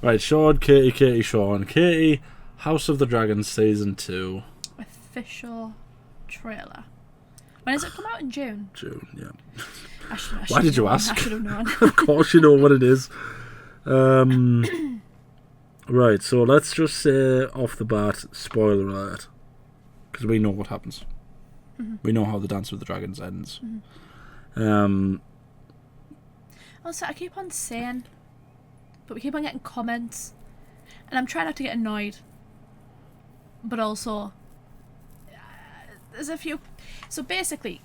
Right, Sean, Katie, Sean, Katie, House of the Dragon Season 2. Official trailer. When does it come out? In June? June, yeah. Why did you ask? I should have known. Of course you know what it is. Right, so let's just say off the bat, spoiler alert. Because we know what happens. Mm-hmm. We know how the Dance with the Dragons ends. Mm-hmm. Also, I keep on saying, but we keep on getting comments, and I'm trying not to get annoyed. But also, there's a few. So basically,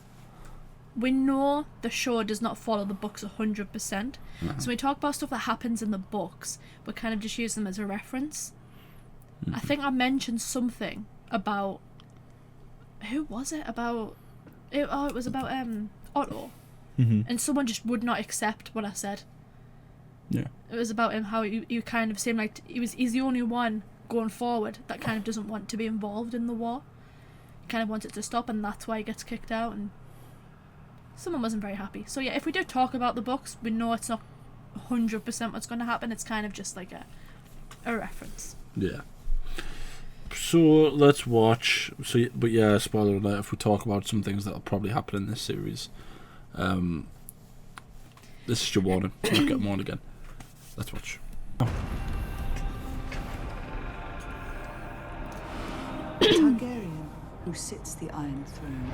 we know the show does not follow the books 100%. So we talk about stuff that happens in the books, but kind of just use them as a reference. I think I mentioned something about, who was it about? It was about Otto. And someone just would not accept what I said. Yeah. It was about him, how you kind of seemed like he's the only one going forward that kind of doesn't want to be involved in the war. He kind of wants it to stop, and that's why he gets kicked out, and someone wasn't very happy. So yeah, if we do talk about the books, we know it's not 100% what's going to happen. It's kind of just like a reference. Yeah. So let's watch. But yeah, spoiler alert, if we talk about some things that'll probably happen in this series. This is your warning. Don't get warned again. Let's watch. The Targaryen who sits the Iron Throne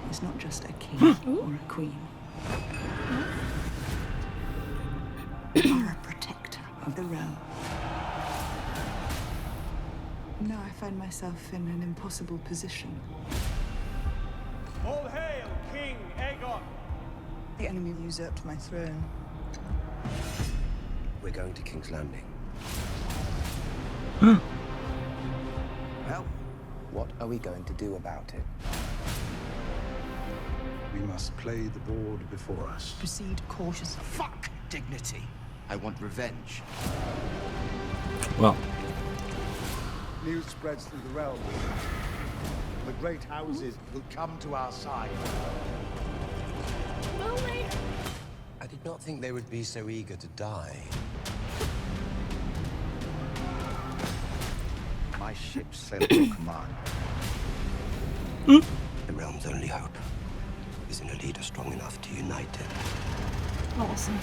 is not just a king or a queen. They are a protector of the realm. Now I find myself in an impossible position. All hail, King Aegon! The enemy usurped my throne. We're going to King's Landing. Well, what are we going to do about it? We must play the board before us. Proceed cautiously. Fuck dignity! I want revenge. Well, News spreads through the realm. The great houses will come to our side. Will we? I did not think they would be so eager to die. My ships sail at your command. The realm's only hope is in a leader strong enough to unite it. Awesome.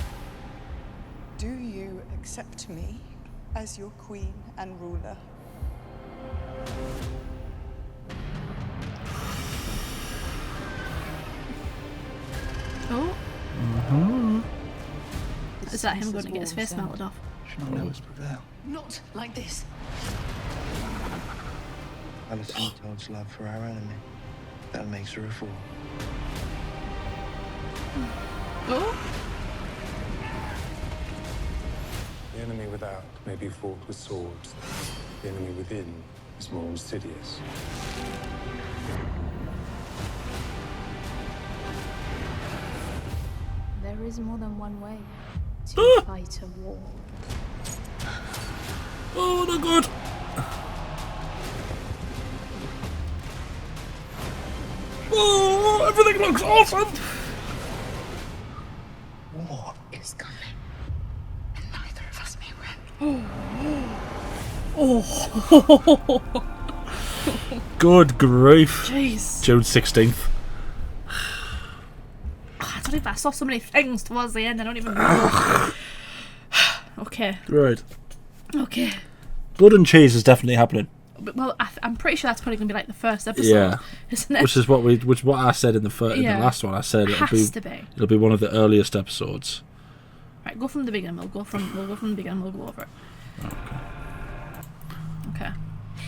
Do you accept me as your queen and ruler? Oh. Is that him going to get his face melted off? Shall not always prevail. Not like this. Alicent Todd's love for our enemy. That makes her a fool. Oh. The enemy without may be fought with swords. The enemy within is more insidious. There is more than one way to fight a war. oh my god! Oh, everything looks awesome! War is coming. And neither of us may win. Good grief. Jeez. June 16th. I don't even. I saw so many things towards the end. I don't even know. Okay. Right. Okay. Blood and cheese is definitely happening. Well, I'm pretty sure that's probably going to be like the first episode, Yeah. isn't it? Which is what I said in the last one. I said Has to be. it'll be one of the earliest episodes. Right, go from the beginning. We'll go from the beginning. We'll go over it. Okay.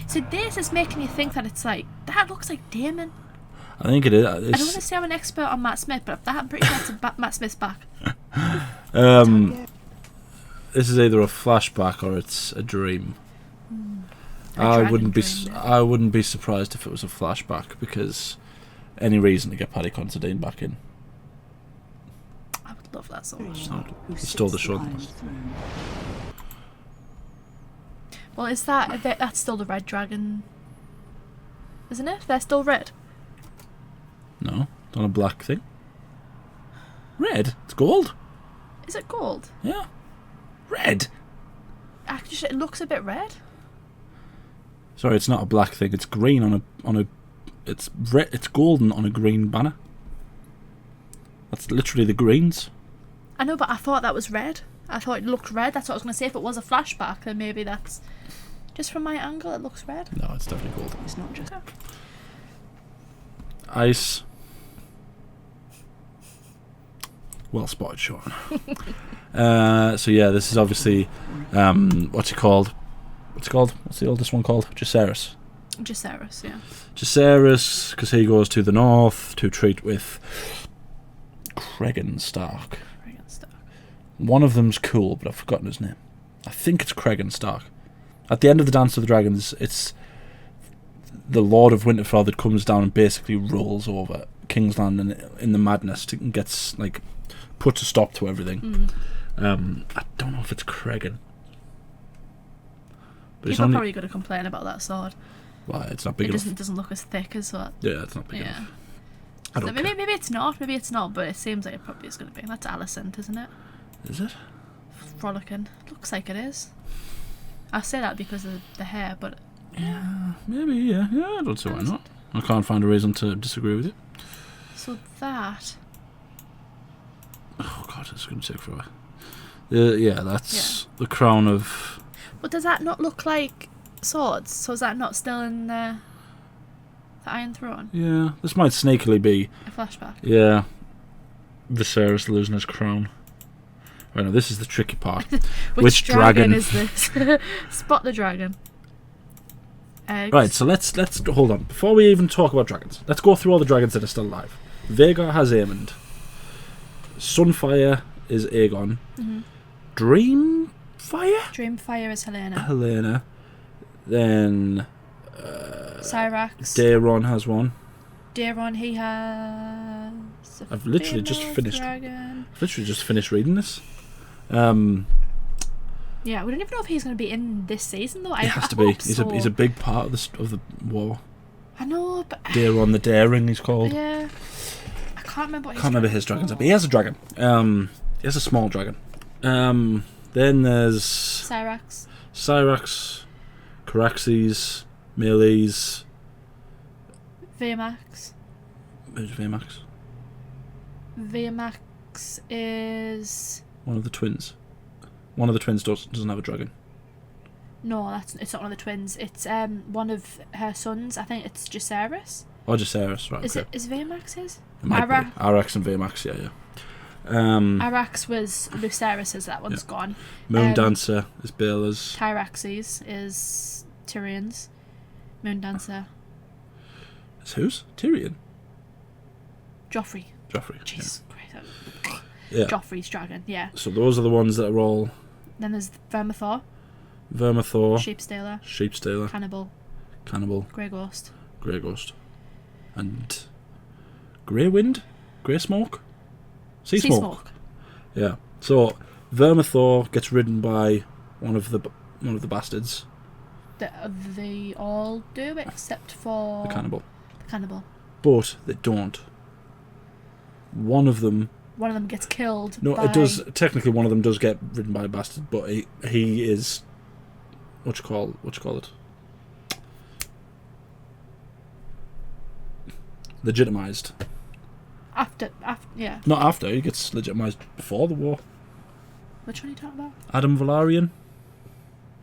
So this is making you think that it's like that looks like Daemon. I think it is. I don't want to say I'm an expert on Matt Smith, but I'm pretty sure that's Matt Smith's back. This is either a flashback or it's a dream. I wouldn't be surprised if it was a flashback, because any reason to get Paddy Considine back in. I would love that so much. It's still the show. Well, is that's still the Red Dragon, isn't it? They're still red. No, not a black thing. Red? It's gold. Is it gold? Yeah. Red. Actually, it looks a bit red. Sorry, it's not a black thing. It's green on a. It's red. It's golden on a green banner. That's literally the greens. I know, but I thought that was red. I thought it looked red. That's what I was going to say. If it was a flashback, then maybe that's just from my angle. It looks red. No, it's definitely gold. It's not just Ice. Well spotted, Sean. So yeah, this is obviously what's it called? What's the oldest one called? Jacaerys. Jacaerys, yeah. Jacaerys, because he goes to the north to treat with Cregan Stark. One of them's cool, but I've forgotten his name. I think it's Cregan Stark. At the end of the Dance of the Dragons, it's the Lord of Winterfell that comes down and basically rolls over King's Landing in the madness and gets like puts a stop to everything. I don't know if it's Cregan. But People are probably going to complain about that sword. Well, it's not big enough. It doesn't look as thick as what. Yeah, it's not big enough. I don't maybe it's not. Maybe it's not. But it seems like it probably is going to be. That's Alicent, isn't it? Is it? Frolicking. Looks like it is. I say that because of the hair, but yeah, maybe. Yeah. I don't see why not. I can't find a reason to disagree with you. So that. Oh god, it's going to take forever. Yeah, that's the crown of. But does that not look like swords? So is that not still in the Iron Throne? Yeah, this might sneakily be a flashback. Yeah, Viserys losing his crown. Right, now this is the tricky part. Which dragon is this? Spot the dragon. Eggs. Right, so let's hold on before we even talk about dragons. Let's go through all the dragons that are still alive. Vhagar has Aemond. Sunfire is Aegon. Dreamfire is Helena. Then Syrax. Daeron has one. Daeron, he has. I've literally just finished. Dragon. I've literally just finished reading this. Yeah, we don't even know if he's going to be in this season though. He has to be. He's a big part of the war. I know, but Daeron the Daring, he's called. Yeah. I can't remember. Can't remember his dragons, but he has a dragon. He has a small dragon. Then there's Syrax, Caraxes, Meleys. Vaymax. Who's Vaymax? Vaymax is one of the twins. One of the twins doesn't have a dragon. No, it's not one of the twins. It's one of her sons. I think it's Jacaerys. Oh, Jacaerys, right? Is Vaymax his? Arax and Vaymax, yeah. Arax was Lucerys's. That one's gone. Moondancer is Baela's. Tyraxes is Tyrion's. Moondancer. It's whose? Tyrion. Joffrey. Yeah. Jesus Christ. Yeah. Joffrey's dragon. Yeah. So those are the ones that are all. Then there's Vermithor. Sheepstealer. Cannibal. Grey Ghost. And Grey Wind? Grey Smoke? Sea Smoke. Yeah. So Vermithor gets ridden by one of the bastards. They all do except for the cannibal. But they don't. One of them gets killed. No, it does. Technically, one of them does get ridden by a bastard, but he is what you call it? Legitimized. After, yeah. Not after. He gets legitimized before the war. Which one are you talking about? Adam Velaryon.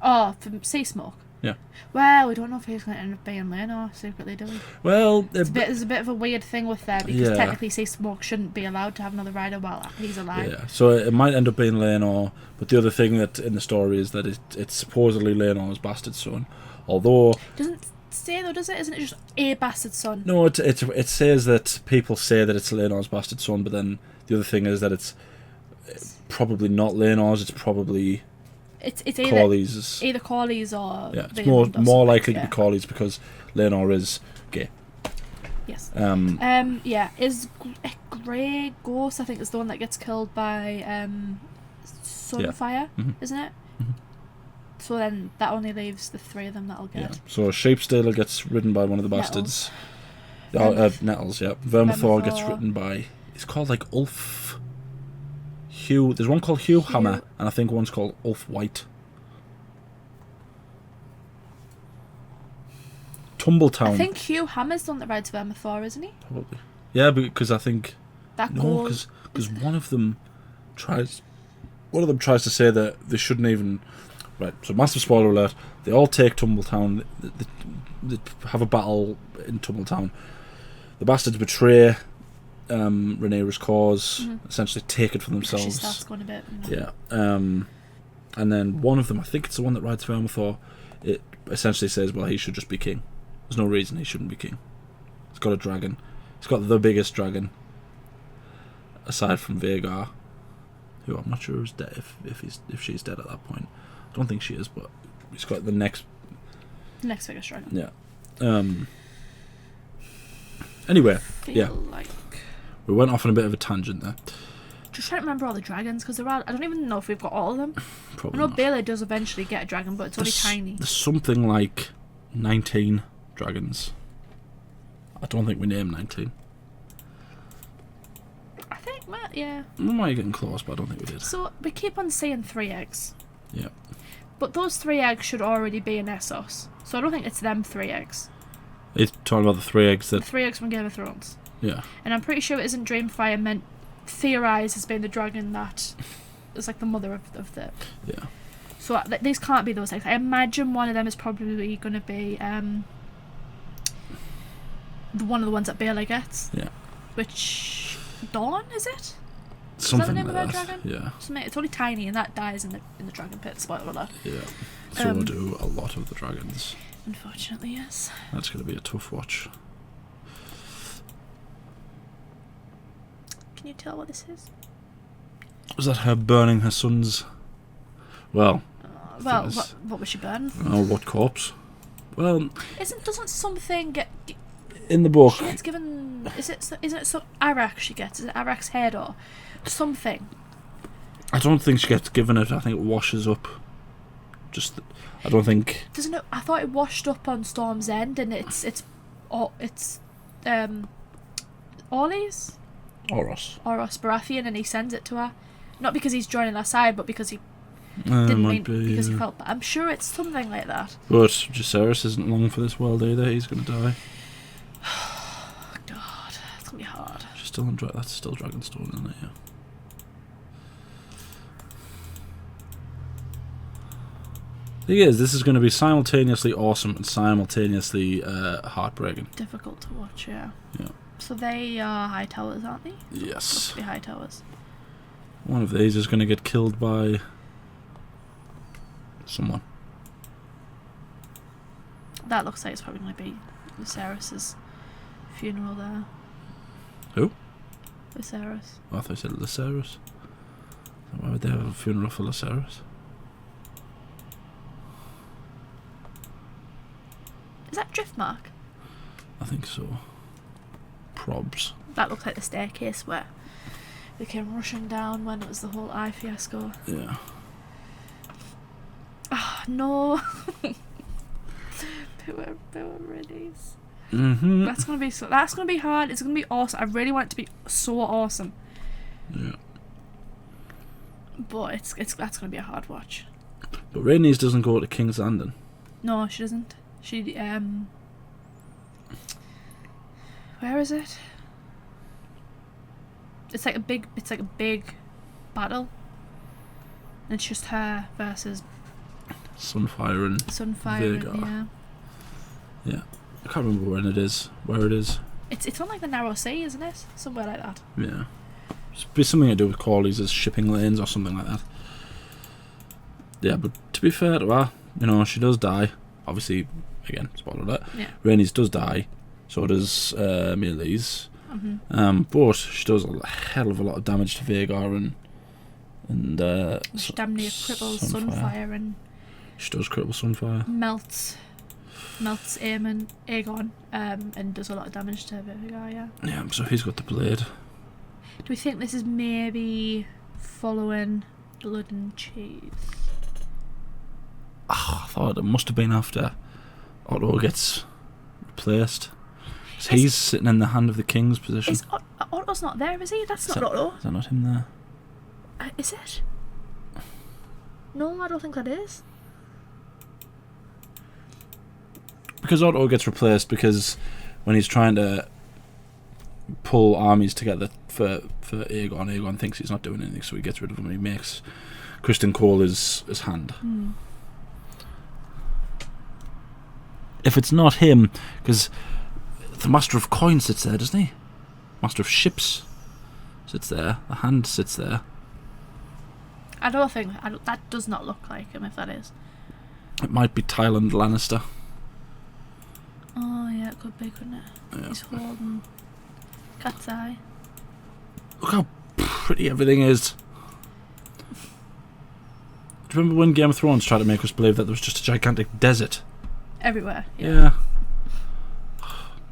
Oh, from Sea Smoke. Yeah. Well, we don't know if he's going to end up being Laenor secretly, do we? Well, there's a bit of a weird thing with there because technically Sea Smoke shouldn't be allowed to have another rider while he's alive. Yeah. So it might end up being Laenor, but the other thing that in the story is that it's supposedly Laenor's bastard son, although doesn't say though, does it? Isn't it just a bastard son? No, it says that people say that it's Laenor's bastard son, but then the other thing is that it's probably not Laenor's. It's probably it's either Corlys or it's more likely to be Corlys because Laenor is gay. Yes. Is Grey Ghost? I think is the one that gets killed by Sunfire, isn't it? Mm-hmm. So then that only leaves the three of them that'll get. Yeah. So Sheepstealer gets ridden by one of the bastards. Nettles, yeah. Vermithor gets ridden by. It's called like Ulf Hugh. There's one called Hugh Hammer, and I think one's called Ulf White. Tumbletown. I think Hugh Hammer's the one that rides Vermithor, isn't he? Probably. Yeah, because I think That no, goal. because one of them tries to say that they shouldn't even. Right. So massive spoiler alert. They all take Tumbletown. They have a battle in Tumbletown. The bastards betray Rhaenyra's cause, essentially take it for She themselves. starts going a bit. You know. Yeah. And then one of them, I think it's the one that rides Vermithor, it essentially says, well, he should just be king. There's no reason he shouldn't be king. He's got a dragon. He's got the biggest dragon, aside from Vhagar, who I'm not sure is dead, if she's dead at that point. I don't think she is, but he's got the next biggest dragon. Yeah. Anyway, yeah. Like... We went off on a bit of a tangent there. Just trying to remember all the dragons, because I don't even know if we've got all of them. Probably I know not. Baelor does eventually get a dragon, but it's only tiny. There's something like 19 dragons. I don't think we named 19. I think, yeah. We might be getting close, but I don't think we did. So, we keep on saying 3 eggs. Yeah. But those 3 eggs should already be in Essos. So I don't think it's them 3 eggs. It's talking about the 3 eggs The that... 3 eggs from Game of Thrones. Yeah. And I'm pretty sure it isn't Dreamfire meant theorised as being the dragon that is like the mother of the... Yeah. So these can't be those eggs. I imagine one of them is probably going to be one of the ones that Baelor gets. Yeah. Which... Dawn, is it? Something is that the name like of that that. dragon? Yeah. It's only tiny and that dies in the dragon pit, spoiler alert. Yeah. So do a lot of the dragons. Unfortunately, yes. That's going to be a tough watch. Can you tell what this is? Was that her burning her sons? Well... Well, what was she burning? Oh, what corpse? Well... Doesn't something get... In the book... She gets given... Isn't it some Arak she gets? Is it Arak's head or something? I don't think she gets given it. I think it washes up. I don't think... Doesn't it? I thought it washed up on Storm's End, and it's Oros Baratheon, and he sends it to her, not because he's joining our side, but because he because he felt bad. I'm sure it's something like that. But Jacaerys isn't long for this world either. He's going to die. God, it's gonna be hard. She's still on that's still Dragonstone, isn't it? Yeah. Thing is, this is going to be simultaneously awesome and simultaneously heartbreaking. Difficult to watch, yeah. Yeah. So they are high towers, aren't they? Yes. Supposed to be high towers. One of these is going to get killed by someone. That looks like it's probably going to be Viserys's funeral there. Who? Viserys. Oh, I thought you said Lucerys. Why would they have a funeral for Lucerys? Is that Driftmark? I think so. Probs. That looks like the staircase where they came rushing down when it was the whole eye fiasco. Yeah. Ah, no. Poor Rhaenys. Mm-hmm. That's gonna be hard. It's gonna be awesome. I really want it to be so awesome. Yeah. But that's gonna be a hard watch. But Rhaenys doesn't go to King's Landing. No, she doesn't. She where is it? It's like a big battle. And it's just her versus Sunfire and Vhagar. Yeah. Yeah. I can't remember where it is. It's on like the Narrow Sea, isn't it? Somewhere like that. Yeah. It's be something to do with Corley's as shipping lanes or something like that. Yeah, but to be fair to her, she does die. Obviously, again, spoiler alert. Yeah. Rhaenys does die. So does Meleys. Mm-hmm. But she does a hell of a lot of damage to Vhagar and she damn near cripples Sunfire and she does cripple Sunfire. melts Aegon and does a lot of damage to Vhagar, yeah. Yeah, so he's got the blade. Do we think this is maybe following Blood and Cheese? Oh, I thought it must have been after Otto gets replaced. He's sitting in the Hand of the King's position. Otto's not there, is he? That's not Otto. Is that not him there? Is it? No, I don't think that is. Because Otto gets replaced because when he's trying to pull armies together for Aegon thinks he's not doing anything, so he gets rid of him and he makes Criston Cole his hand. If it's not him, because the Master of Coin sits there, doesn't he? Master of Ships sits there. The hand sits there. That does not look like him, if that is. It might be Tywin Lannister. Oh yeah, it could be, couldn't it? Yeah. He's holding cat's eye. Look how pretty everything is. Do you remember when Game of Thrones tried to make us believe that there was just a gigantic desert? Everywhere. Yeah.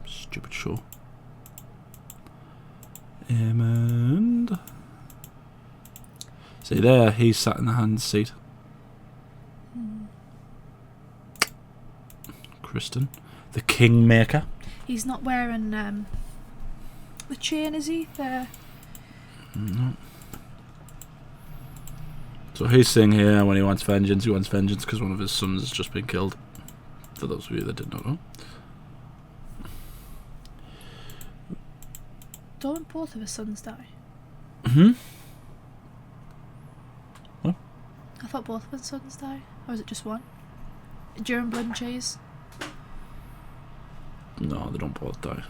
Stupid show. And see there, he's sat in the hand seat. Criston, the Kingmaker. He's not wearing the chain, is he? No. So he's saying here when he wants vengeance because one of his sons has just been killed. For those of you that did not know. Don't both of his sons die? What? I thought both of his sons die. Or was it just one? During Blood and Cheese? No, they don't both die.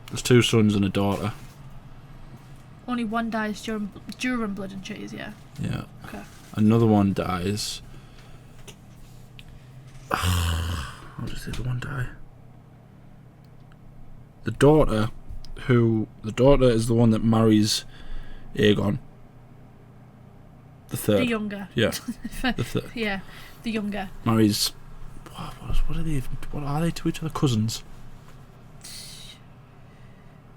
There's 2 sons and a daughter. Only one dies during Blood and Cheese, yeah. Yeah. Okay. Another one dies. How does the other one die? The daughter is the one that marries Aegon. The third. The younger. Yeah. The third. Yeah, the younger. Marries. What are they? What are they to each other? Cousins.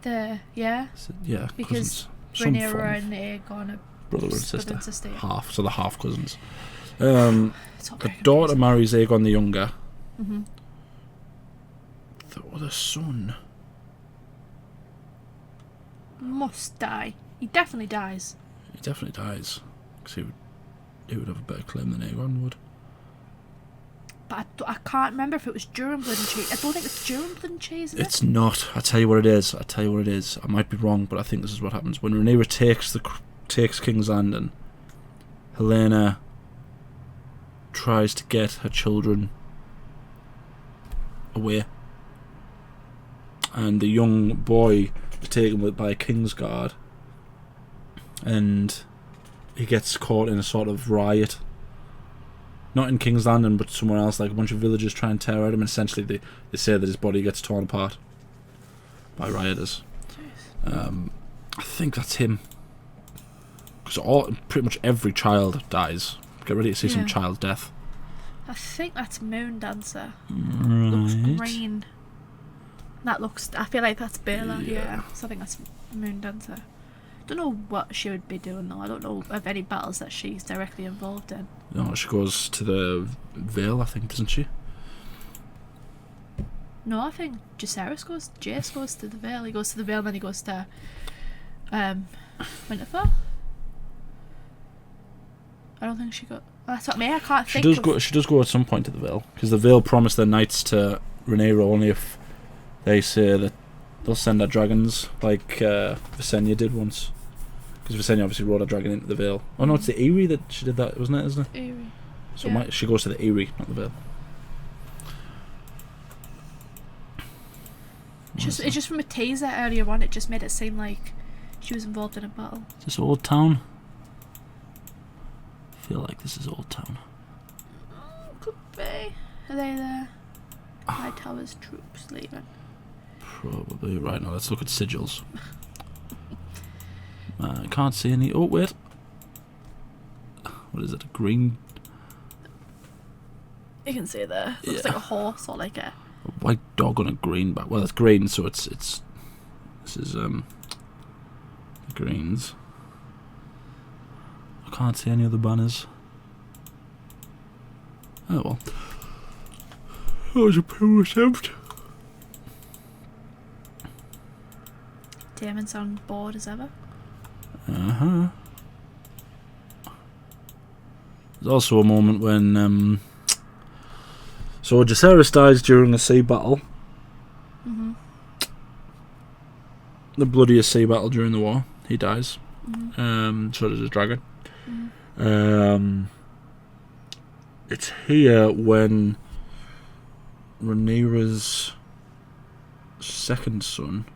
Yeah. Yeah. Because cousins. Rhaenyra and Aegon are brother and sister. Yeah. Half. So they're half cousins. The daughter marries Aegon the younger. The other son must die. He definitely dies. He definitely dies. Because he would have a better claim than Aegon would. But I can't remember if it was during Blood and Cheese. I don't think it's during Blood and Cheese, is It's not. I tell you what it is. I might be wrong, but I think this is what happens. When Rhaenyra takes King's Landing, Helaena tries to get her children away. And the young boy is taken by a Kingsguard. And he gets caught in a sort of riot. Not in King's Landing, but somewhere else. Like a bunch of villagers try and tear at him, and essentially they say that his body gets torn apart by rioters. I think that's him. Because pretty much every child dies. Get ready to see some child death. I think that's Moondancer. Right. Looks green. I feel like that's Bella, yeah. So I think that's Moondancer. Don't know what she would be doing though. I don't know of any battles that she's directly involved in. No, she goes to the Vale, I think, doesn't she? No, I think Jace goes to the Vale. He goes to the Vale and then he goes to Winterfell. I don't think she got. That's what I mean. I can't think. She does go at some point to the Vale, because the Vale promised their knights to Rhaenyra only if they say that they'll send her dragons, like Visenya did once. Because Visenya obviously rode a dragon into the Vale. Oh no, it's the Eyrie that she did that, wasn't it? Isn't it? Eyrie. So yeah. She goes to the Eyrie, not the Vale. It's just from a teaser earlier on. It just made it seem like she was involved in a battle. Is this Old Town? I feel like this is Old Town. Could be. Are they there? Hightower's troops leaving. Probably. Right, now let's look at sigils. I can't see any. Oh, wait. What is it? A green. You can see it there. It looks like a horse or like a white dog on a green back. Well, it's green, so it's. This is the greens. I can't see any other banners. Oh well. That was a poor attempt. Damon's on board as ever. There's also a moment when so Jacaerys dies during a sea battle. Mm-hmm. The bloodiest sea battle during the war. He dies. Mm-hmm. So does his dragon. Mm-hmm. It's here when Rhaenyra's second son,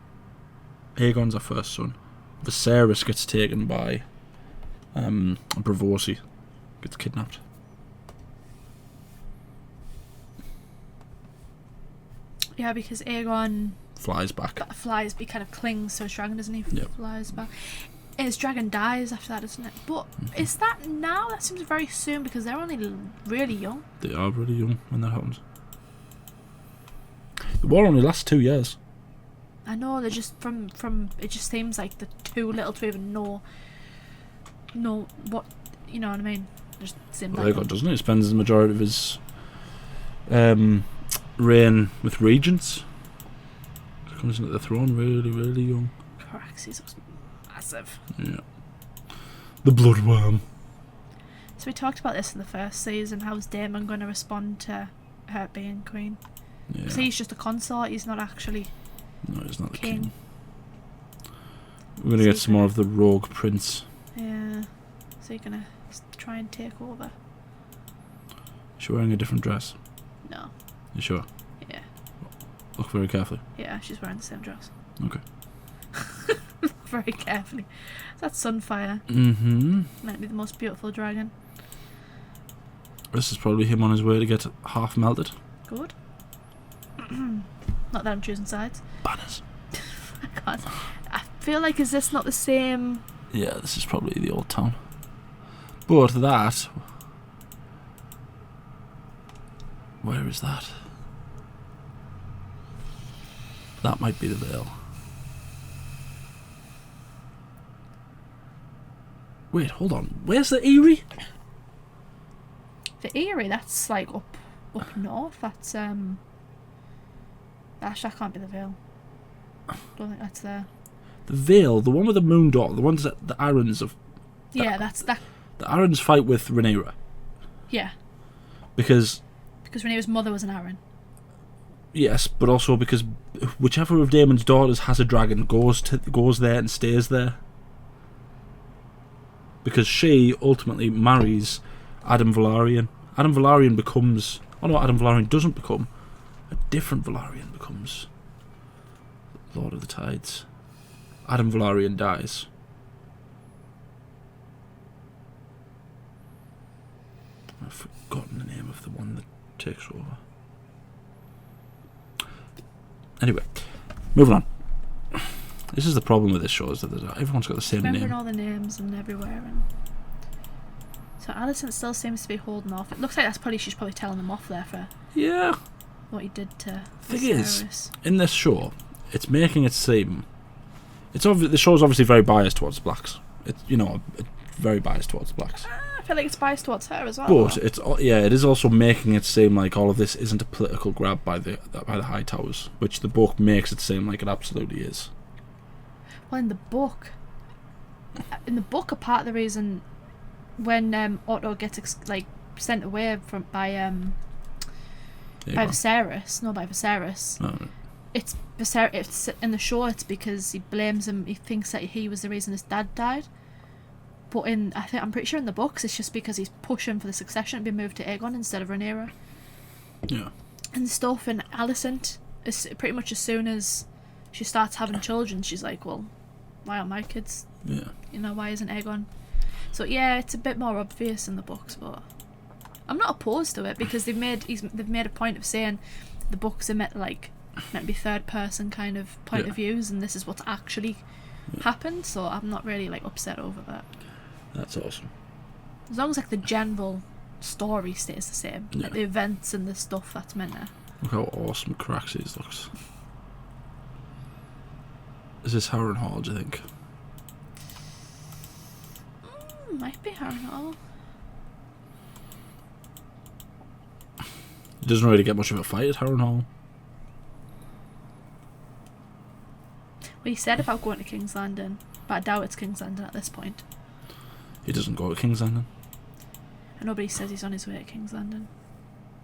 Aegon's her first son, Viserys gets taken by Braavosi, gets kidnapped. Yeah, because Aegon Flies back. he kind of clings to his dragon, doesn't he? Yep. Flies back. His dragon dies after that, doesn't it? But is that now? That seems very soon because they're only really young. They are really young when that happens. The war only lasts 2 years. I know, they're just from it just seems like they're too little to even know what, you know what I mean? Just seems Well, like Aegon doesn't. He spends the majority of his reign with regents. He comes into the throne really, really young. Caraxes was massive. Yeah. The bloodworm. So we talked about this in the first season. How's Daemon going to respond to her being queen? Yeah. Because he's just a consort. He's not actually No, he's not the king. king. We're going to get some more of the rogue prince. Yeah. So you're going to try and take over? She's wearing a different dress. No. You sure? Yeah. Look very carefully. Yeah, she's wearing the same dress. Okay. Very carefully. That's Sunfire. Mm-hmm. Might be the most beautiful dragon. This is probably him on his way to get half melted. Good. Not that I'm choosing sides. Banners. I can't. I feel like, is this not the same? Yeah, this is probably the old town. But that... Where is that? That might be the Vale. Wait, hold on. Where's the Eyrie? The Eyrie, that's like up north. That's Actually, that can't be the Vale. Don't think that's there. The Vale, the one with the moon dot, the ones that the Arryns of... Yeah, that's that. The Arryns fight with Rhaenyra. Yeah. Because Rhaenyra's mother was an Arryn. yes, but also because whichever of Daemon's daughters has a dragon goes there and stays there. Because she ultimately marries Adam Velaryon. Adam Velaryon becomes... Oh no, Adam Velaryon doesn't become. A different Velaryon becomes Lord of the Tides. Adam Velaryon dies. I've forgotten the name of the one that takes over. Anyway, moving on. This is the problem with this show, is that everyone's got the same Remembering name. all the names and everywhere. And so Alicent still seems to be holding off. It looks like she's probably telling them off there for Yeah. what he did to Thing Viserys. is, in this show, it's making it seem... the show's obviously very biased towards blacks. It's very biased towards blacks. I feel like it's biased towards her as well. But it is also making it seem like all of this isn't a political grab by the High Towers, which the book makes it seem like it absolutely is. Well, in the book, a part of the reason when Otto gets sent away by Viserys, No. it's Viserys. It's in the show. It's because he blames him. He thinks that he was the reason his dad died. But I'm pretty sure in the books, it's just because he's pushing for the succession to be moved to Aegon instead of Rhaenyra. Yeah. And stuff. And Alicent is pretty much as soon as she starts having children, she's like, well, why aren't my kids? Yeah. Why isn't Aegon? So yeah, it's a bit more obvious in the books, but I'm not opposed to it because they've made a point of saying the books are meant to be third person kind of point of views, and this is what's actually happened. So I'm not really upset over that. That's awesome. As long as the general story stays the same, the events and the stuff that's meant to. Look how awesome Caraxes looks. Is this Harrenhal, do you think? Might be Harrenhal. He doesn't really get much of a fight at Harrenhal. Well, he said about going to King's Landing, but I doubt it's King's Landing at this point. He doesn't go to King's Landing. And nobody says he's on his way to King's Landing.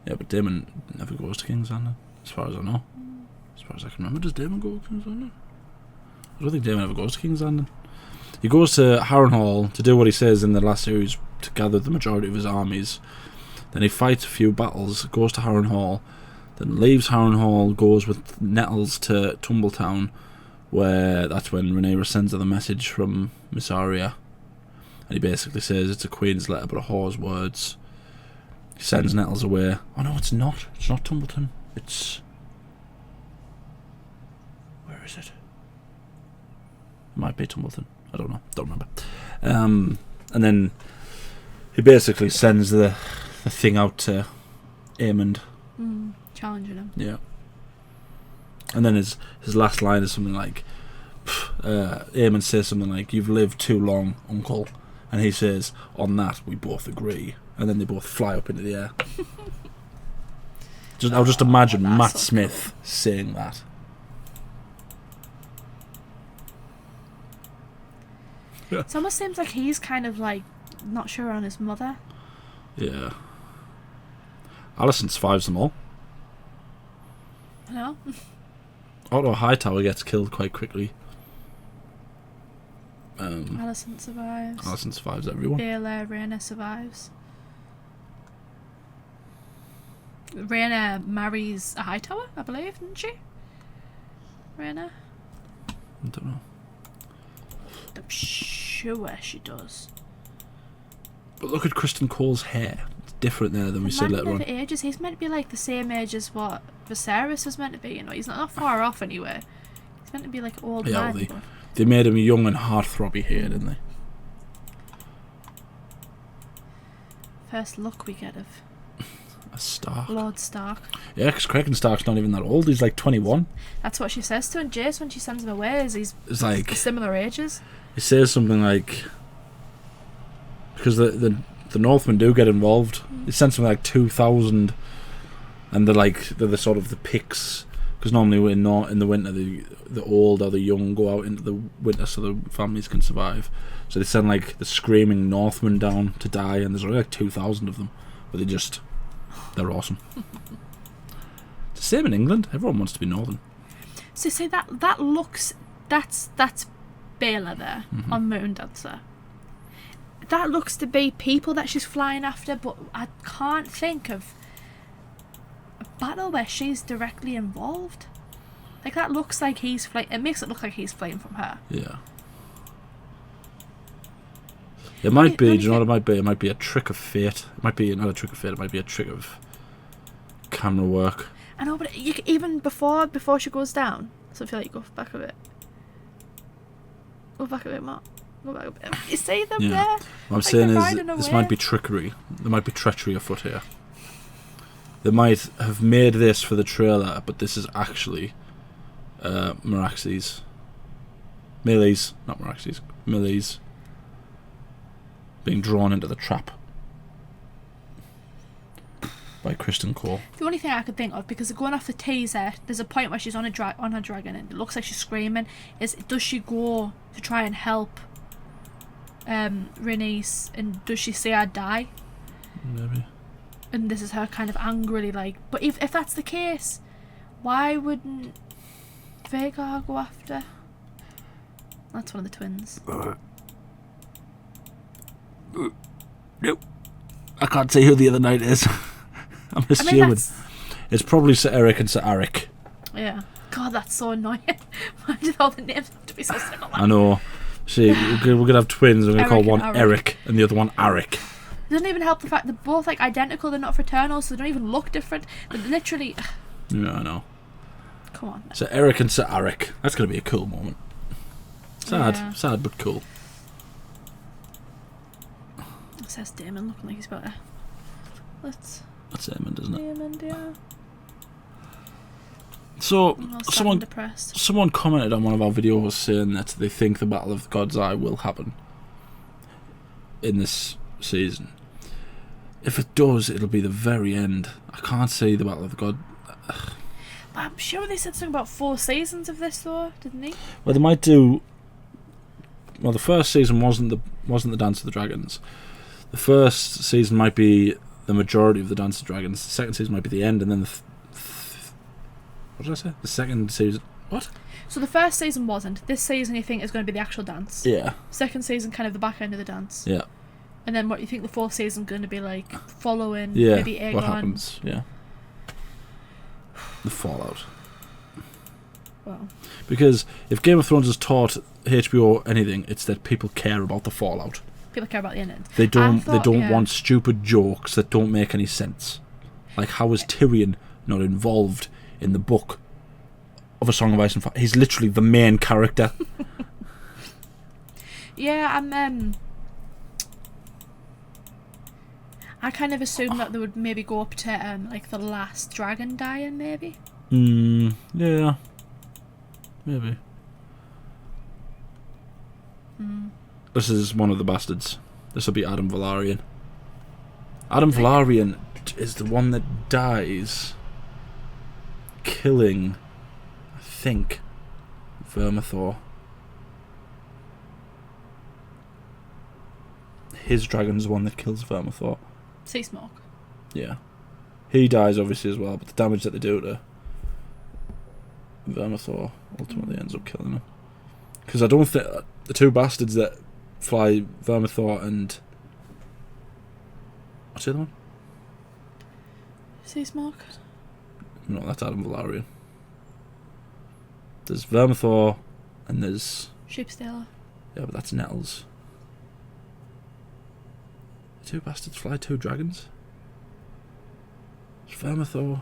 Yeah, but Daemon never goes to King's Landing, as far as I know. As far as I can remember, does Daemon go to King's Landing? I don't think Daemon ever goes to King's Landing. He goes to Harrenhal to do what he says in the last series, to gather the majority of his armies. Then he fights a few battles, goes to Harrenhal, then leaves Harrenhal, goes with Nettles to Tumbletown, where that's when Rhaenyra sends her the message from Miss Arya. And he basically says it's a queen's letter but a whore's words. He sends Nettles away. Oh no, it's not. It's not Tumbleton. It's... Where is it? It might be Tumbleton. I don't know. Don't remember. And then he basically sends the thing out to Aemond. Challenging him. Yeah. And then his last line is something like, Aemond says something like, "You've lived too long, uncle." And he says, "On that, we both agree." And then they both fly up into the air. I'll just imagine Matt so Smith saying that. It almost seems like he's kind of like not sure on his mother. Yeah. Alicent survives them all. I know. Otto Hightower gets killed quite quickly. Alicent survives. Alicent survives everyone. Baelor, Rhaena survives. Rhaena marries a Hightower, I believe, didn't she? Rhaena? I don't know. I'm sure she does. But look at Kristen Cole's hair. It's different there than we said later on. Ages. He's meant to be like the same age as what Viserys was meant to be. You know, he's not far off anyway. He's meant to be like old man. Well, they made him young and heartthrobby hair, didn't they? First look we get of a Stark. Lord Stark. Yeah, because Kraken Stark's not even that old. He's like 21. That's what she says to him, Jace, when she sends him away. It's like similar ages. He says something like, because the Northmen do get involved. He sends something like 2,000, and they're the sort of the picks. Because normally in the winter, the old or the young go out into the winter so the families can survive. So they send like the screaming Northmen down to die, and there's only like 2,000 of them. But they're awesome. It's the same in England. Everyone wants to be Northern. So say that looks, that's Baelor there on Moondancer. That looks to be people that she's flying after, but I can't think of a battle where she's directly involved. Like that looks like he's flying. It makes it look like he's flying from her. Yeah. It might be. Do you know what it might be? It might be a trick of fate. It might be not a trick of fate. It might be a trick of camera work. I know, but even before she goes down, so I feel like you go back a bit. Go back a bit, Matt. Go back a bit. You see them there? What I'm saying is, this might be trickery. There might be treachery afoot here. They might have made this for the trailer, but this is actually Meraxes. Meleys, not Meraxes. Meleys being drawn into the trap by Kristen Cole. The only thing I could think of, because going off the teaser, there's a point where she's on her dragon and it looks like she's screaming, is does she go to try and help Rhaenys, and does she see her die? Maybe. And this is her kind of angrily like, but if that's the case, why wouldn't Vhagar go after? That's one of the twins. Nope. I can't say who the other knight is. I'm assuming it's probably Sir Eric and Sir Arik. Yeah. God, that's so annoying. Why did all the names have to be so similar? I know. See, we're going to have twins. We're going to call one Eric and the other one Arik. It doesn't even help the fact they're both like identical. They're not fraternal, so they don't even look different. But literally... Yeah, I know. Come on. Sir Eric and Sir Arik. That's going to be a cool moment. Sad but cool. It says Daemon looking like he's about to... That's Daemon, isn't it? Daemon, yeah. So, depressed. someone commented on one of our videos saying that they think the Battle of the God's Eye will happen in this season. If it does, it'll be the very end. I can't see the Battle of the God... But I'm sure they said something about 4 seasons of this, though, didn't they? Well, they might do... Well, the first season wasn't the Dance of the Dragons. the first season might be the majority of the Dance of Dragons. The second season might be the end, and then what did I say? The second season. What? So the first season wasn't. This season you think is going to be the actual dance. Yeah. Second season, kind of the back end of the dance. Yeah. And then what you think the fourth season going to be like? Following Yeah. maybe Aegon. What happens? Yeah. The fallout. Well, Because if Game of Thrones has taught HBO anything, it's that people care about the fallout. people care about the ending. They don't. I thought, they don't yeah. want stupid jokes that don't make any sense. Like, how is Tyrion not involved in the book of A Song of Ice and Fire? He's literally the main character. Yeah, I kind of assumed that they would maybe go up to like the last dragon dying, maybe. Yeah. Maybe. This is one of the bastards. This will be Adam Velaryon. Adam Velaryon is the one that dies killing, I think, Vermithor. His dragon's the one that kills Vermithor. Sea Smoke. Yeah. He dies obviously as well, but the damage that they do to Vermithor ultimately ends up killing him. Because I don't think the two bastards that fly Vermithor and what's the other one? Sea Smoke. No, that's Adam Velaryon. There's Vermithor and there's Sheepstealer. yeah, but that's Nettles. The two bastards fly two dragons. There's Vermithor.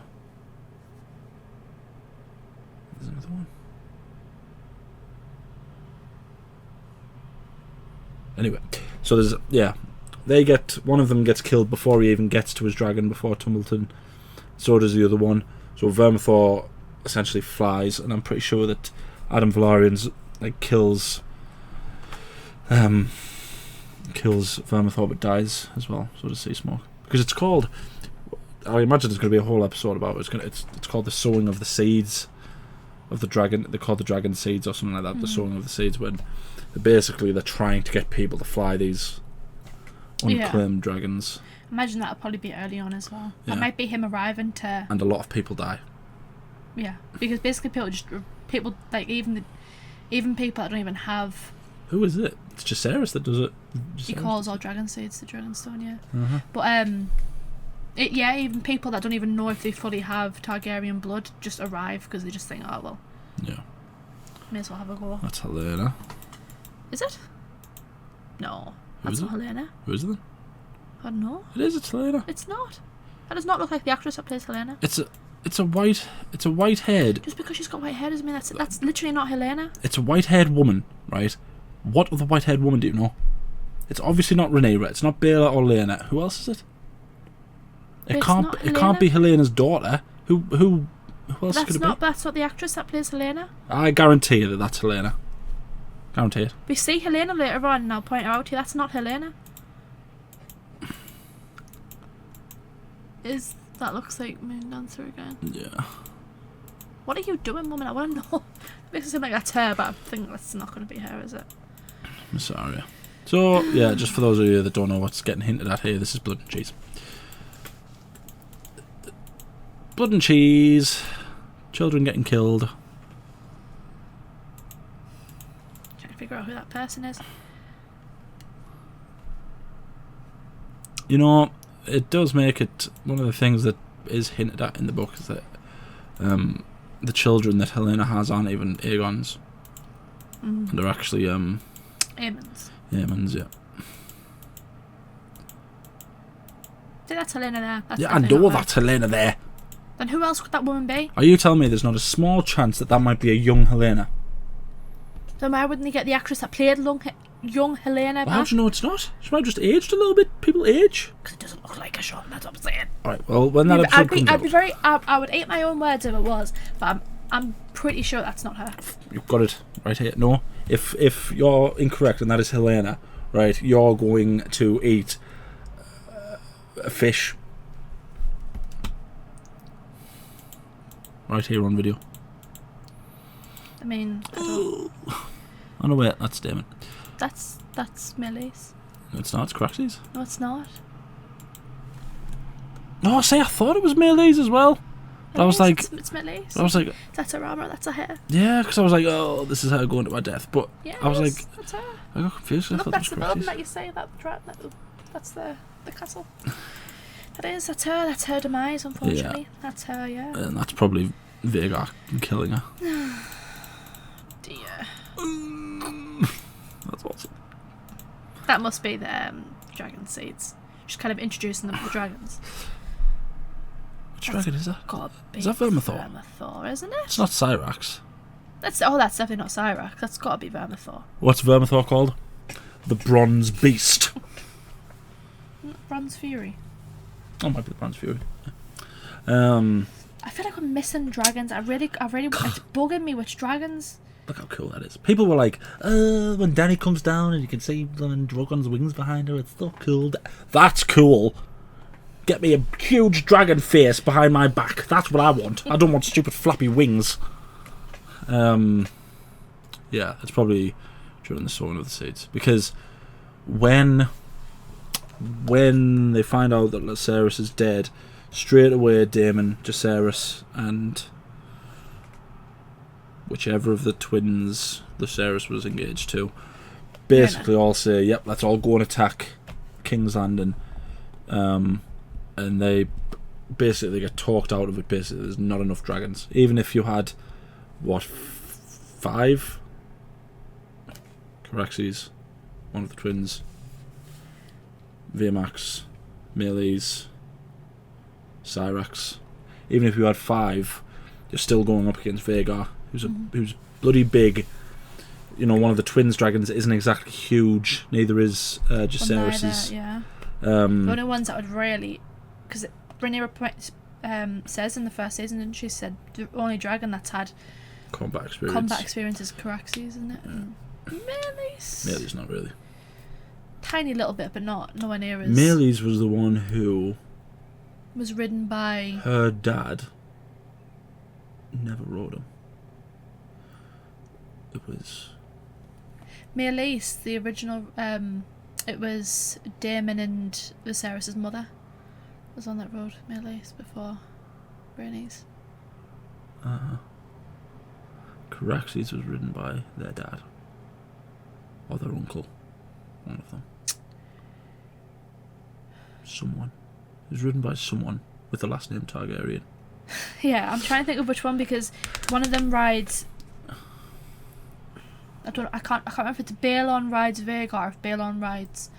There's another one. Anyway, so there's one of them gets killed before he even gets to his dragon before Tumbleton. So does the other one. So Vermithor essentially flies, and I'm pretty sure that Adam Velaryon's like kills Vermithor but dies as well. So does Sea Smoke, because it's called. I imagine there's going to be a whole episode about it. It's called the sowing of the seeds of the dragon. They call the dragon seeds or something like that. The sowing of the seeds, when they're trying to get people to fly these unclaimed dragons. Imagine that'll probably be early on as well. Yeah. That might be him arriving to. And a lot of people die. Yeah, because basically people like even people that don't even have. Who is it? It's Jacaerys that does it. He calls all dragon seeds the Dragonstone, yeah. Uh-huh. But even people that don't even know if they fully have Targaryen blood just arrive because they just think, oh well, Yeah. may as well have a go. That's Helena. Is it? No, Who that's is not it? Helena. Who is it? I don't know. It is. It's Helena. It's not. That does not look like the actress that plays Helena. It's a white haired. Just because she's got white hair doesn't mean that's literally not Helena. It's a white haired woman, right? What other white haired woman do you know? It's obviously not Rhaenyra. It's not Baela or Lena. Who else is it? It It's can't. not It can't be Helena. Helena's daughter. Who else could it be? That's not the actress that plays Helena. I guarantee you that that's Helena. Guarantee it. We see Helena later on, and I'll point her out to you. That's not Helena. That looks like Moon Dancer again. Yeah. What are you doing, woman? I want to know. It makes it seem like that's her, but I think that's not going to be her, is it? I'm sorry. So yeah, just for those of you that don't know what's getting hinted at here, this is Blood and Cheese. Blood and Cheese. Children getting killed. Trying to figure out who that person is. You know, it does make it one of the things that is hinted at in the book is that the children that Helena has aren't even Aegon's. And they're actually Aemond's. Aemond's, yeah. See, that's Helena there. That's Yeah, I definitely know not her. that's Helena there. Then who else could that woman be? Are you telling me there's not a small chance that might be a young Helena? Then why wouldn't they get the actress that played young Helena Well, how back? do you know it's not? She might have just aged a little bit. People age. Because it doesn't look like a shot, that's what I'm saying. Alright, well, when that episode comes out... I would eat my own words if it was, but I'm pretty sure that's not her. You've got it right here. No, if you're incorrect and that is Helena, right, you're going to eat a fish. Right here on video. I mean, I don't, Oh no, wait, that's Damon. that's Millie's. It's not. It's Craxes. No, it's not. No, I thought it was Melee's as well. But I was like, it's Melee's. I was like, that's her armor. That's her hair. yeah, because I was like, oh, this is her going to my death. But Yeah, I was like, that's her. I got confused. I Look, thought that's it the was building Craxes. that you say that's the castle. That's her. That's her demise. Unfortunately, Yeah. that's her. Yeah. And that's probably Vhagar killing her. Dear. That's awesome. That must be the dragon seeds. Just kind of introducing them to the dragons. Which dragon is that? God, Is that Vermithor? Vermithor, isn't it? It's not Cyrax. That's definitely not Cyrax. That's got to be Vermithor. What's Vermithor called? The Bronze Beast. Bronze Fury. Oh, might be the Bronze Fury. I feel like we're missing dragons. I really, it's bugging me which dragons. Look how cool that is. People were like, when Dany comes down and you can see Drogon's wings behind her, it's so cool. That's cool. Get me a huge dragon face behind my back. That's what I want. I don't want stupid flappy wings. Yeah, it's probably during the sowing of the seeds. Because when they find out that Lucerys is dead, straight away Daemon, Jacaerys, and whichever of the twins Lucerys was engaged to, basically all say, yep, let's all go and attack King's Landing. And they basically get talked out of it. Basically, there's not enough dragons. Even if you had, what, 5? Caraxes, one of the twins, Vamax, Melees, Cyrax. Even if you had 5, you're still going up against Vhagar, who's bloody big. You know, one of the twins dragons isn't exactly huge. Neither is Jacaerys's. Yeah. The only ones that would really, because Rhaenyra says in the first season, didn't she? Said the only dragon that's had combat experience. Combat experience is Caraxes, isn't it? Yeah. Melees not really. Tiny little bit, but nowhere near as. Melees was the one who was ridden by her dad. Never rode him. It was Melees, the original. It was Daemon and Viserys' mother was on that road, Melees, before Rhaenys. Caraxes was ridden by their dad. Or their uncle. One of them. Someone. It was ridden by someone with the last name Targaryen. Yeah, I'm trying to think of which one, because one of them rides. I can't remember if it's Baelon rides Vhagar or if Baelon rides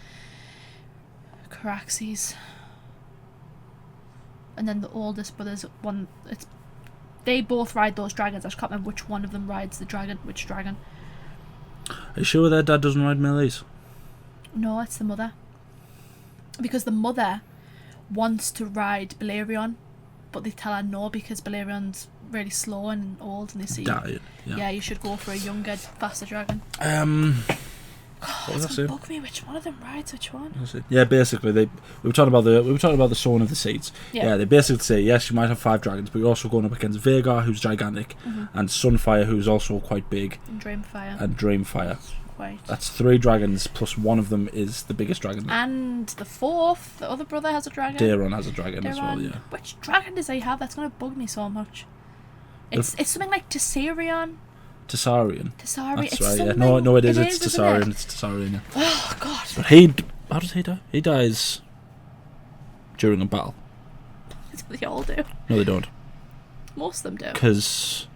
Caraxes. And then the oldest brother's one. They both ride those dragons. I just can't remember which one of them rides the dragon. Which dragon? Are you sure their dad doesn't ride Melees? No, it's the mother. Because the mother wants to ride Balerion, but they tell her no because Balerion's really slow and old, and they see. Yeah, you should go for a younger, faster dragon. What was I saying? Bug me. Which one of them rides which one? Yeah, basically we were talking about the sowing of the seeds. Yeah, they basically say yes, you might have 5 dragons, but you're also going up against Vhagar, who's gigantic, and Sunfire, who's also quite big, and Dreamfire. Quite. That's 3 dragons plus one of them is the biggest dragon. And the 4th, the other brother has a dragon. Daeron has a dragon as well. Yeah. Which dragon does he have? That's going to bug me so much. It's something like Tessarion. That's it's right. something. Yeah. No, it is. It's Tessarion. It's Tessarion. Yeah. Oh God. But how does he die? He dies during a battle. They all do. No, they don't. Most of them do. Because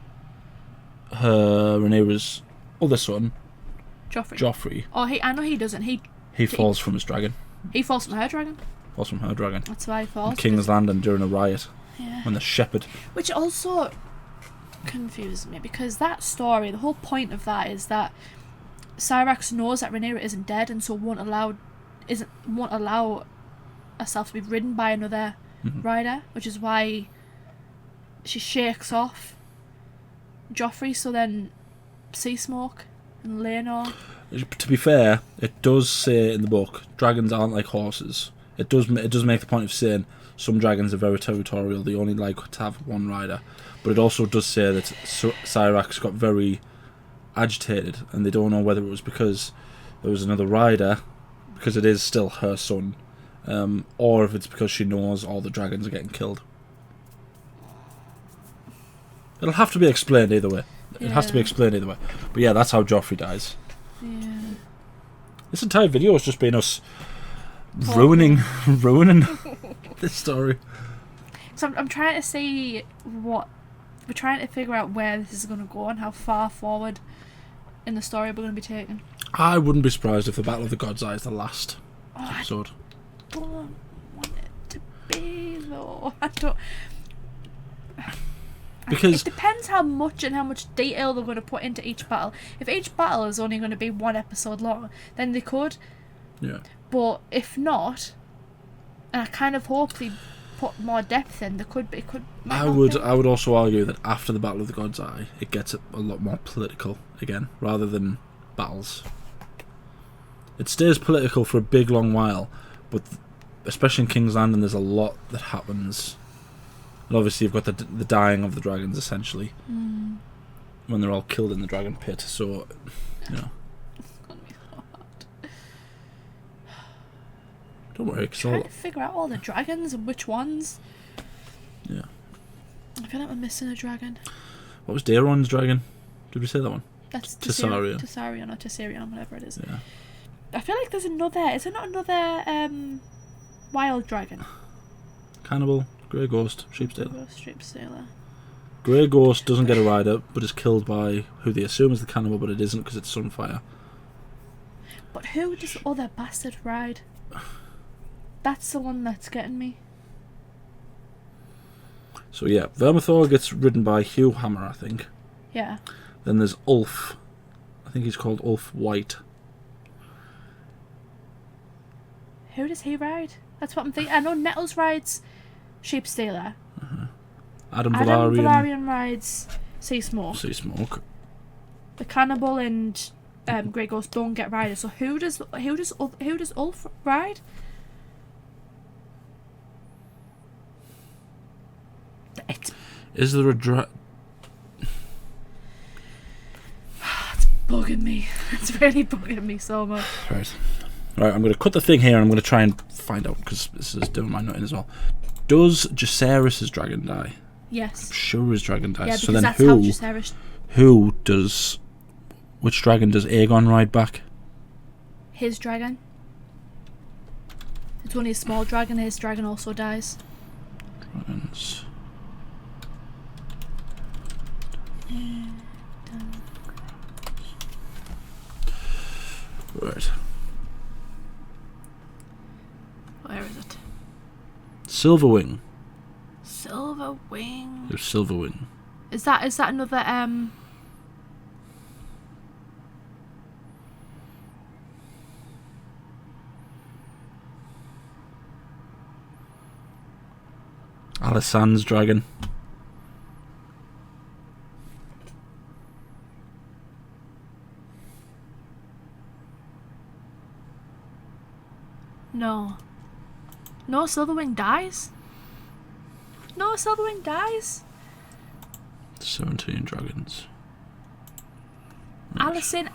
Rhaenyra's other son, Joffrey. Oh, I know he doesn't. He falls from his dragon. He falls from her dragon. That's why he falls. In King's Landing during a riot. Yeah. When the shepherd. Which also confuses me, because that story, the whole point of that is that Cyrax knows that Rhaenyra isn't dead, and so won't allow herself to be ridden by another rider, which is why she shakes off Joffrey. So then Sea Smoke and Laenor. To be fair, it does say in the book dragons aren't like horses. It does make the point of saying some dragons are very territorial. They only like to have one rider. But it also does say that Cyrax got very agitated, and they don't know whether it was because there was another rider because it is still her son, or if it's because she knows all the dragons are getting killed. It'll have to be explained either way. It has to be explained either way. But yeah, that's how Joffrey dies. Yeah. This entire video has just been us ruining this story. So I'm trying to see we're trying to figure out where this is going to go and how far forward in the story we're going to be taking. I wouldn't be surprised if the Battle of the God's Eye is the last episode. I don't want it to be though. I don't. Because it depends how much and how much detail they're going to put into each battle. If each battle is only going to be 1 episode long, then they could. Yeah. But if not, and I kind of hope they put more depth in, there could be. I would also argue that after the Battle of the God's Eye, it gets a lot more political again, rather than battles. It stays political for a big long while, but especially in King's Landing, there's a lot that happens. And obviously you've got the dying of the dragons, essentially. When they're all killed in the dragon pit, so, you know. It's going to be hard. Don't worry, I'm trying to figure out all the dragons and which ones. Yeah. I feel like we're missing a dragon. What was Daeron's dragon? Did we say that one? That's Tessarion. Tessarion or Tessarion, whatever it is. Yeah. I feel like there's another... Is there not another wild dragon? Cannibal, Grey Ghost, Sheepstealer. Sheepstealer. Grey Ghost doesn't get a rider, but is killed by who they assume is the cannibal, but it isn't because it's Sunfire. But who does the other bastard ride? That's the one that's getting me. So yeah, Vermithor gets ridden by Hugh Hammer, I think. Yeah. Then there's Ulf. I think he's called Ulf White. Who does he ride? That's what I'm thinking. I know Nettles rides Sheepstealer. Adam Velaryon rides Sea Smoke. Sea Smoke. The cannibal and Grey Ghost don't get riders. So who does Ulf ride? Is there a It's bugging me. It's really bugging me so much. Right, I'm going to cut the thing here and I'm going to try and find out, because this is doing my nutting as well. Does Jacaerys' dragon die? Yes. I'm sure his dragon dies. Yeah, because so then that's how Jacaerys... Which dragon does Aegon ride back? His dragon. It's only a small dragon. His dragon also dies. Dragons. Right. Where is it? Silverwing. Silverwing. There's Silverwing. Is that another Alysanne's dragon. No. No, Silverwing dies? No, Silverwing dies? 17 dragons. Alicent...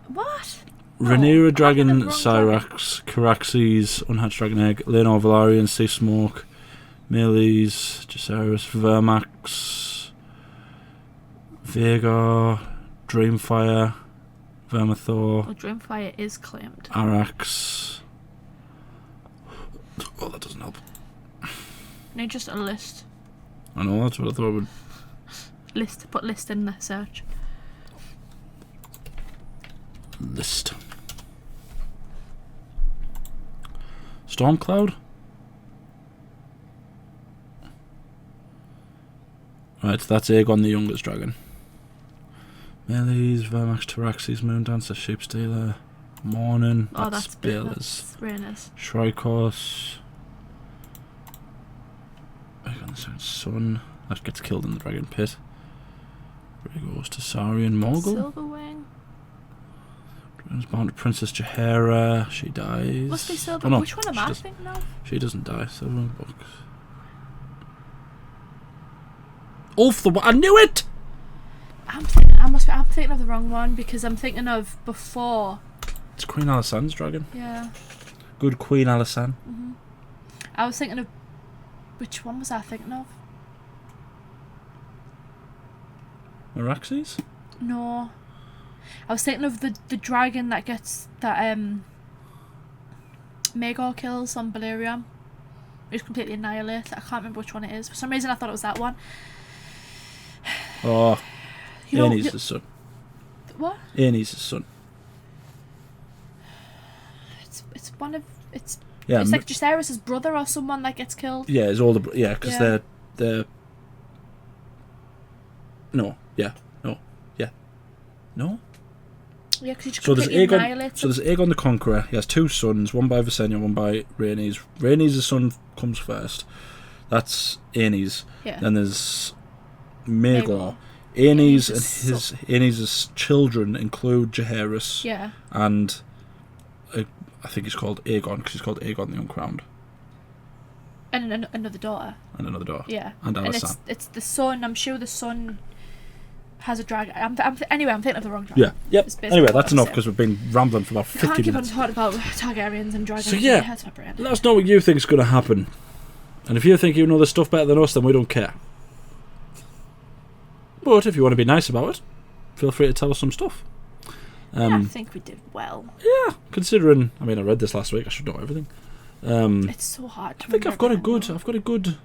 What? Rhaenyra dragon, Syrax, Caraxes, Unhatched dragon egg, Laenor Velaryon, Sea Smoke, Meleys, Jacaerys, Vermax, Vhagar, Dreamfire, Vermithor. Well, Dreamfire is claimed. Arax. Oh, that doesn't help. No, just a list. I know, that's what I thought it would. Put list in the search. List. Stormcloud? Right, that's Aegon the youngest dragon. Meleys, Vermax, Taraxes, Moondancer, Sheepstealer, Morning, that's Baelor's. Rhaenyra's. Shrykos. Aegon's son. That gets killed in the dragon pit. Rhaegos, Tessarion, Morgul. Silverwing. Dragon's bound to Princess Jaehaera. She dies. Must be Silver. Oh, no, Which one am I thinking of? She doesn't die. Silverwing Box. Ulf the I knew it! I'm thinking of the wrong one because I'm thinking of before Queen Alisanne's dragon. Yeah. Good Queen Alisanne. I was thinking of... Which one was I thinking of? Meraxes? No. I was thinking of the dragon that gets... That, Maegor kills on Balerion. It's completely annihilated. I can't remember which one it is. For some reason I thought it was that one. Oh, Aenys' you- son. What? Aenys' son. It's one of... It's Yeah, like Jacaerys' brother or someone that gets killed. yeah, his older yeah, because Yeah. they're no, yeah, no, yeah, no. Yeah, because he just So there's completely Aegon. annihilates So there's Aegon the Conqueror. He has two sons, one by Visenya, one by Rhaenys. Rhaenys' son comes first. That's Aenys. Yeah. Then there's Maegor. Maegor. Aenys Aenys' and Aenys' children include Jaehaerys Yeah. and I think he's called Aegon because he's called Aegon the Uncrowned, And another daughter. and another daughter. Yeah. And And Alysanne. it's the son. I'm sure the son has a dragon. Anyway, I'm thinking of the wrong dragon. Yeah. Yep. It's basically Anyway, what that's I'm enough saying. because we've been rambling for about I can't 50 keep on minutes. talking about Targaryens and dragons. So yeah. It hurts my brain. Let us know what you think is going to happen. And if you think you know this stuff better than us, then we don't care. But if you want to be nice about it, feel free to tell us some stuff. I think we did well. Yeah, considering, I mean, I read this last week, I should know everything. It's so hard to I think remember everything. I've got a good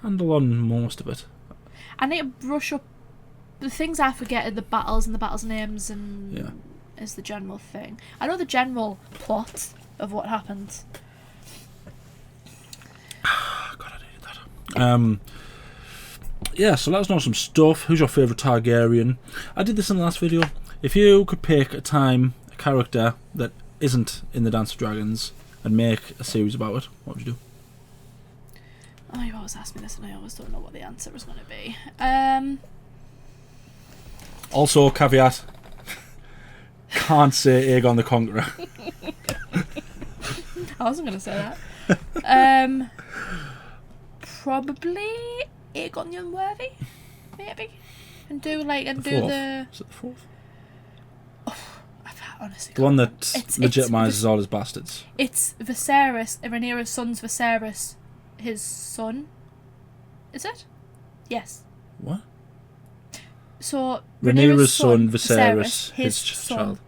handle on most of it. I need to brush up the things I forget are the battles and the battles names and Yeah. is the general thing. I know the general plot of what happened. God, I needed that. Yeah, so let us know some stuff. Who's your favourite Targaryen? I did this in the last video. If you could pick a character that isn't in the Dance of Dragons and make a series about it, what would you do? Oh, you always ask me this and I always don't know what the answer is going to be. Also, caveat, can't say Aegon the Conqueror. I wasn't going to say that. Probably Aegon the Unworthy, maybe, and do fourth. the. Is it the fourth? Honestly, The one that It's legitimizes all his bastards. It's Viserys, Rhaenyra's son's Viserys, his son. Is it? Yes. What? So Rhaenyra's son, Viserys, his his son. child.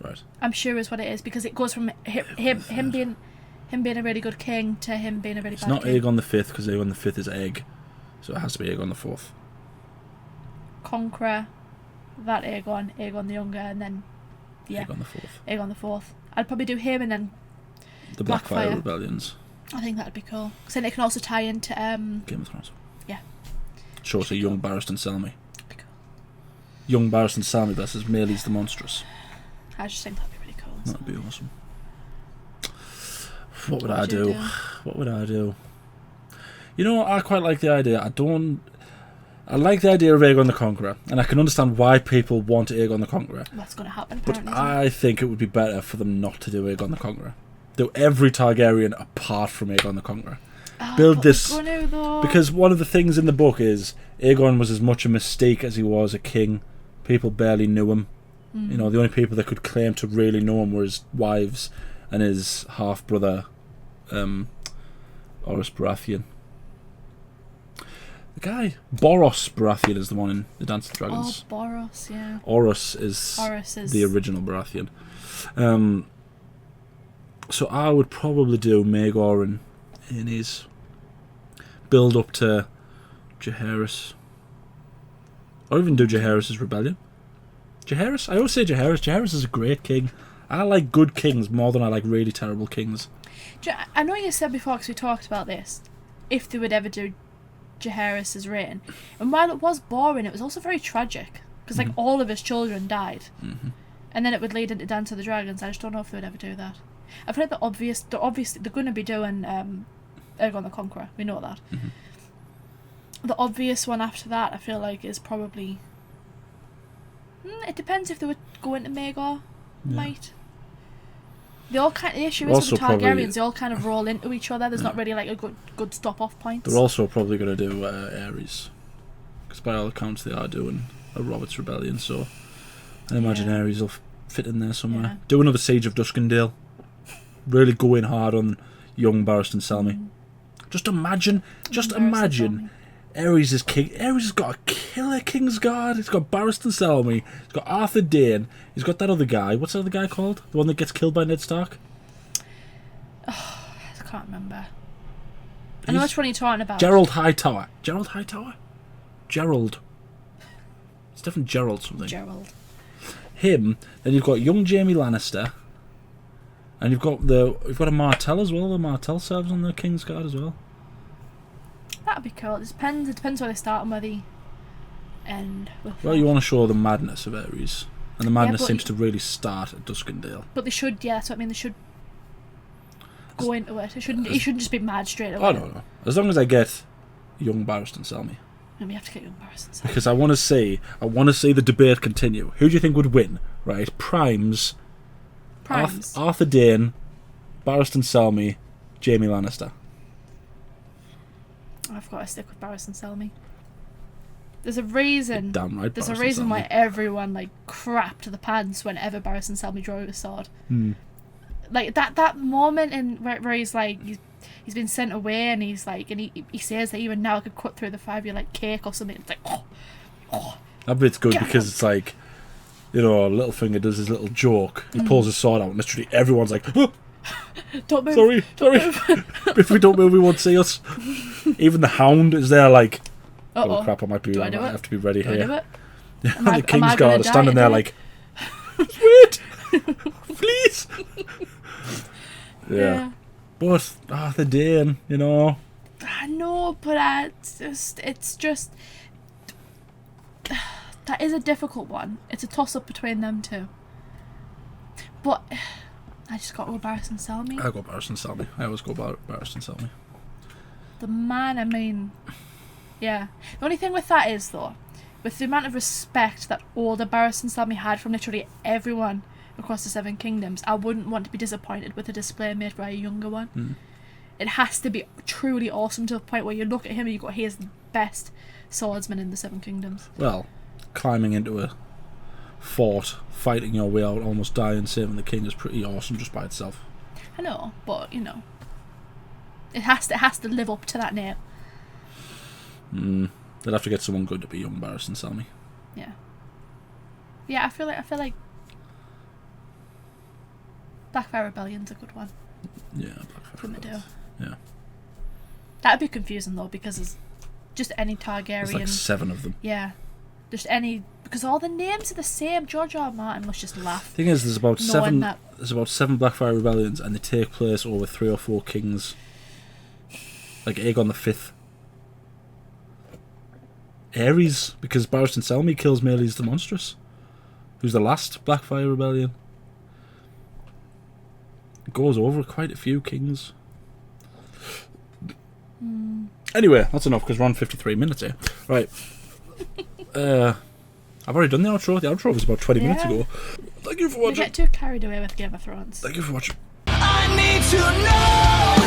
Right. I'm sure is what it is because it goes from him being a really good king to him being a really It's bad not king. Aegon the Fifth because Aegon the Fifth is egg, so it has to be Aegon the Fourth. Conqueror, that Aegon the Younger, and then Aegon the Fourth. Aegon the Fourth. I'd probably do him and then The Blackfire Blackfire. Rebellions. I think that'd be cool. So then it can also tie into Game of Thrones. Yeah. Show us a young Barristan Selmy. be cool. Young Barristan Selmy versus Meleys the Monstrous. I just think that'd be really cool. That'd be awesome. What would What I would you do? do? What would I do? You know, I quite like the idea. I like the idea of Aegon the Conqueror, and I can understand why people want Aegon the Conqueror. That's going to happen But apparently. isn't it? I think it would be better for them not to do Aegon the Conqueror. Do every Targaryen apart from Aegon the Conqueror. Build But this, we're gonna, though. because one of the things in the book is Aegon was as much a mystique as he was a king. People barely knew him. You know, the only people that could claim to really know him were his wives and his half brother, Orys Baratheon. The guy Boros Baratheon is the one in the Dance of the Dragons. Boros, yeah. Orys is the original Baratheon. So I would probably do Maegor and Aenys. Build up to Jaehaerys. Or even do Jaehaerys' rebellion. Jaehaerys? I always say Jaehaerys. Jaehaerys is a great king. I like good kings more than I like really terrible kings. I know you said before, because we talked about this, if they would ever do Jaehaerys' reign. And while it was boring, it was also very tragic. Because like all of his children died. And then it would lead into Dance of the Dragons. I just don't know if they would ever do that. I've heard they're going to be doing Aegon the Conqueror. We know that. The obvious one after that, I feel like, is probably... it depends if they would go into Maegor. Might. They all kind. The issue is Also with the Targaryens, probably- they all kind of roll into each other. There's not really like a good stop-off point. They're also probably going to do Ares. Because by all accounts they are doing a Robert's Rebellion, so I imagine Ares will fit in there somewhere. Yeah. Do another Siege of Duskendale. Really go in hard on young Barristan Selmy. Just imagine, Aerys is king. Aerys has got a killer Kingsguard. He's got Barristan Selmy. He's got Arthur Dayne. He's got that other guy. What's that other guy called? The one that gets killed by Ned Stark? I can't remember. I know which one you're talking about. Gerald Hightower. Gerald Hightower? Gerald. It's different Gerald something. Gerald. Him. Then you've got young Jaime Lannister. And you've got a Martell as well. The Martell serves on the Kingsguard as well. That'd be cool. It depends where they start and where they end. Well, you want to show the madness of Aerys. And the madness but seems to really start at Duskendale. But they should, yeah, that's what I mean. They should go into it. He shouldn't just be mad straight away. Oh, no. As long as I get young Barristan Selmy. And we have to get young Barristan Selmy. Because I want to see the debate continue. Who do you think would win? Right, Primes. Arthur Dayne, Barristan Selmy, Jaime Lannister. I've got to stick with Barristan Selmy. There's a reason. Damn right. There's a reason why everyone crapped the pants whenever Barristan Selmy drew his sword. Like that moment where he's he's been sent away and he's and he says that even now I could cut through the 5-year cake or something. It's that bit's good because it's Littlefinger does his little joke. He pulls his sword out and literally everyone's like, oh, don't move. Sorry. If we don't move, we won't see us. Even the Hound is there oh crap, I might have to be ready here. Do it? The Kingsguard are standing there wait, please. Yeah. But Arthur Dayne, I know, but it's just that is a difficult one. It's a toss-up between them two. But I just got to go Barristan Selmy. I go Barristan Selmy. I always go Barristan Selmy. The man, I mean, yeah. The only thing with that is, though, with the amount of respect that older Barristan Selmy had from literally everyone across the Seven Kingdoms, I wouldn't want to be disappointed with a display made by a younger one. It has to be truly awesome to the point where you look at him and you go, he is the best swordsman in the Seven Kingdoms. Well, climbing into a fort, fighting your way out, almost dying, saving the king is pretty awesome just by itself. I know, but it has to live up to that name. They'd have to get someone good to be young Barristan Selmy. Yeah, I feel like Blackfire Rebellion's a good one. Yeah, Blackfire Rebellion. Yeah. That'd be confusing though, because it's just any Targaryen. There's 7 of them. Yeah. Just any, because all the names are the same. George R. R. Martin must just laugh. Thing is, there's about 7 Blackfire Rebellions, and they take place over 3 or 4 kings. Like Aegon the Fifth. Aerys, because Barristan Selmy kills Meleys the Monstrous, who's the last Blackfire Rebellion. It goes over quite a few kings. Anyway, that's enough because we're on 53 minutes here. Right. I've already done the outro. The outro was about 20 minutes ago. Thank you for watching. We get too carried away with Game of Thrones. Thank you for watching. I need to know.